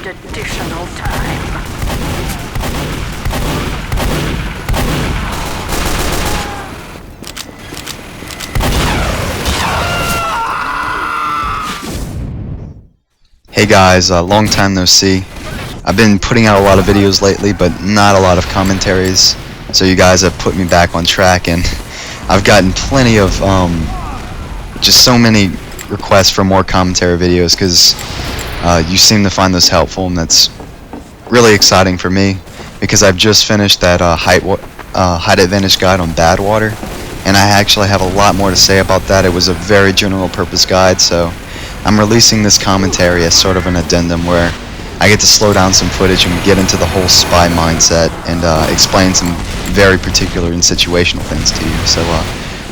need additional time. Hey guys, long time no see. I've been putting out a lot of videos lately, but not a lot of commentaries. So you guys have put me back on track, and I've gotten plenty of just so many requests for more commentary videos because you seem to find those helpful, and that's really exciting for me because I've just finished that height advantage guide on bad water, and I actually have a lot more to say about that. It was a very general purpose guide, so I'm releasing this commentary as sort of an addendum where I get to slow down some footage and get into the whole spy mindset and explain some very particular and situational things to you. So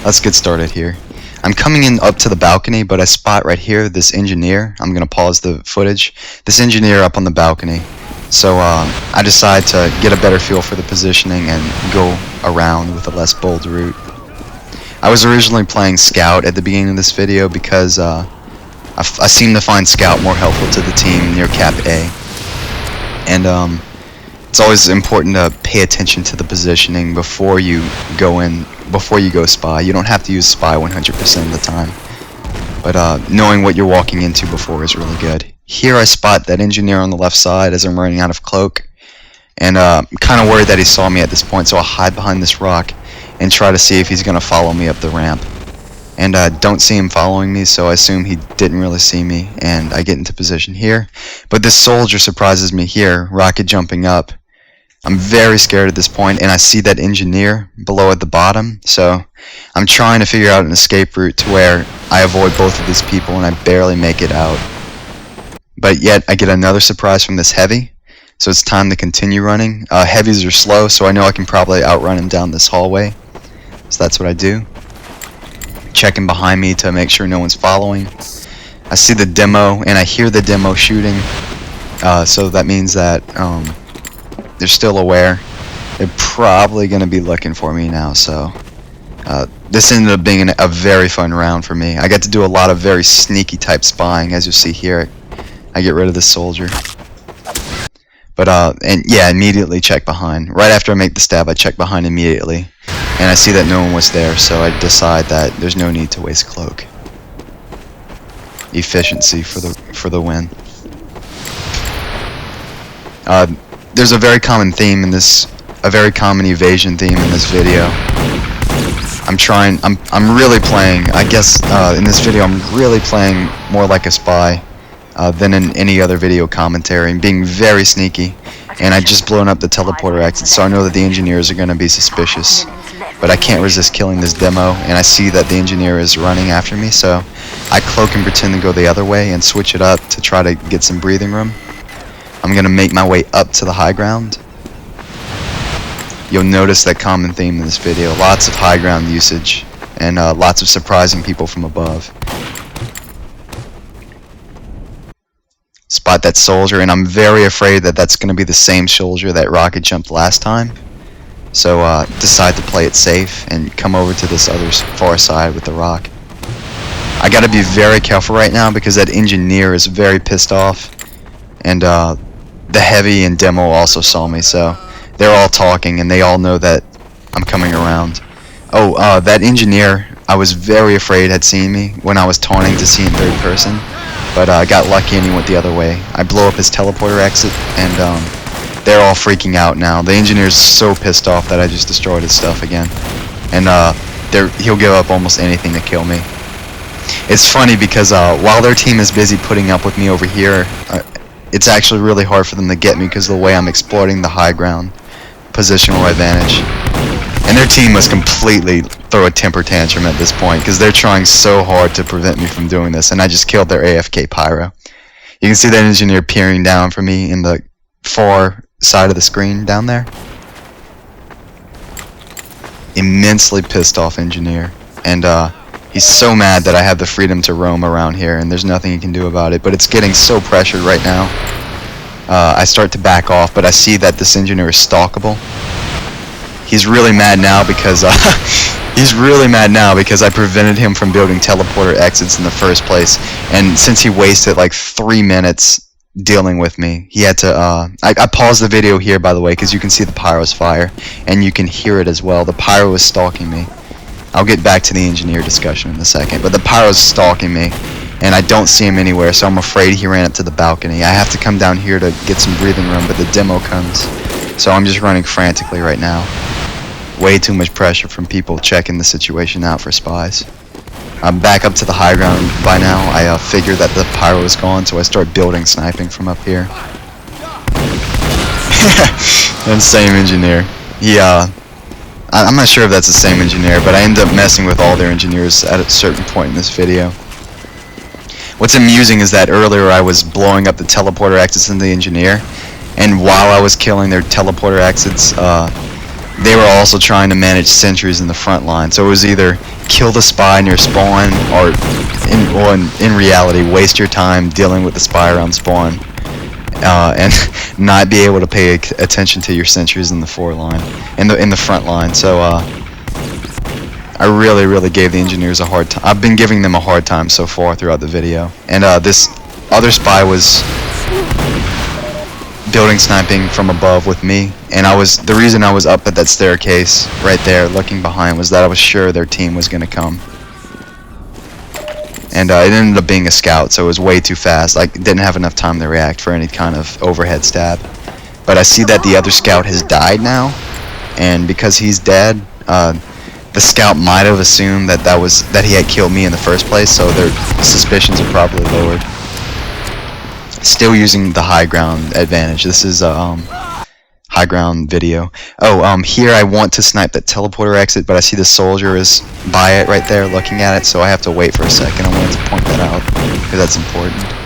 let's get started here. I'm coming in up to the balcony, but I spot right here this engineer. I'm going to pause the footage. This engineer up on the balcony. So I decide to get a better feel for the positioning and go around with a less bold route. I was originally playing Scout at the beginning of this video because I seem to find Scout more helpful to the team near Cap A. And it's always important to pay attention to the positioning before you go Spy. You don't have to use Spy 100% of the time. But knowing what you're walking into before is really good. Here I spot that engineer on the left side as I'm running out of cloak. And I'm kind of worried that he saw me at this point, so I'll hide behind this rock and try to see if he's going to follow me up the ramp. And I don't see him following me, so I assume he didn't really see me, and I get into position here. But this soldier surprises me here, rocket jumping up. I'm very scared at this point, and I see that engineer below at the bottom, so I'm trying to figure out an escape route to where I avoid both of these people and I barely make it out. But yet I get another surprise from this heavy, so it's time to continue running. Heavies are slow, so I know I can probably outrun him down this hallway, so that's what I do. Checking behind me to make sure no one's following. I see the demo and I hear the demo shooting, so that means that they're still aware. They're probably going to be looking for me now, so this ended up being a very fun round for me. I got to do a lot of very sneaky type spying, as you'll see here. I get rid of this soldier. But and yeah, immediately check behind. Right after I make the stab, I check behind immediately. And I see that no one was there, so I decide that there's no need to waste cloak. Efficiency for the win. There's a very common theme in this, a very common evasion theme in this video. I'm really playing, I guess in this video I'm really playing more like a spy than in any other video commentary, and being very sneaky. And I just blown up the teleporter exit, so I know that the engineers are going to be suspicious. But I can't resist killing this demo, and I see that the engineer is running after me, so I cloak and pretend to go the other way and switch it up to try to get some breathing room. I'm going to make my way up to the high ground. You'll notice that common theme in this video, lots of high ground usage, and lots of surprising people from above. Spot that soldier, and I'm very afraid that that's going to be the same soldier that rocket jumped last time. So decide to play it safe and come over to this other far side with the rock. I gotta be very careful right now because that engineer is very pissed off, and the heavy and demo also saw me, so they're all talking and they all know that I'm coming around. Oh, that engineer, I was very afraid had seen me when I was taunting to see in third person, but I got lucky and he went the other way. I blow up his teleporter exit, and they're all freaking out now. The engineer's so pissed off that I just destroyed his stuff again. And he'll give up almost anything to kill me. It's funny because while their team is busy putting up with me over here, it's actually really hard for them to get me because of the way I'm exploiting the high ground positional advantage. And their team must completely throw a temper tantrum at this point because they're trying so hard to prevent me from doing this, and I just killed their AFK pyro. You can see that engineer peering down for me in the far side of the screen down there. Immensely pissed off engineer, and he's so mad that I have the freedom to roam around here and there's nothing he can do about it, but it's getting so pressured right now. I start to back off, but I see that this engineer is stalkable. He's really mad now because I prevented him from building teleporter exits in the first place, and since he wasted like 3 minutes dealing with me. He had to, I paused the video here, by the way, because you can see the pyro's fire, and you can hear it as well. The pyro is stalking me. I'll get back to the engineer discussion in a second, but the pyro's stalking me, and I don't see him anywhere, so I'm afraid he ran up to the balcony. I have to come down here to get some breathing room, but the demo comes, so I'm just running frantically right now. Way too much pressure from people checking the situation out for spies. I'm back up to the high ground by now. I figured that the pyro is gone, so I start building sniping from up here. And same engineer. He, I'm not sure if that's the same engineer, but I end up messing with all their engineers at a certain point in this video. What's amusing is that earlier I was blowing up the teleporter exits in the engineer, and while I was killing their teleporter exits, they were also trying to manage sentries in the front line. So it was either kill the spy near spawn, or in reality, waste your time dealing with the spy around spawn, and not be able to pay attention to your sentries in the in the front line. So I really gave the engineers a hard time. I've been giving them a hard time so far throughout the video. And this other spy was building sniping from above with me, and the reason I was up at that staircase right there looking behind was that I was sure their team was gonna come. And it ended up being a scout, so it was way too fast. I didn't have enough time to react for any kind of overhead stab. But I see that the other scout has died now, and because he's dead, the scout might have assumed that he had killed me in the first place, so their suspicions are probably lowered. Still using the high ground advantage. This is a high ground video. Oh, here I want to snipe that teleporter exit, but I see the soldier is by it right there looking at it, so I have to wait for a second. I wanted to point that out because that's important.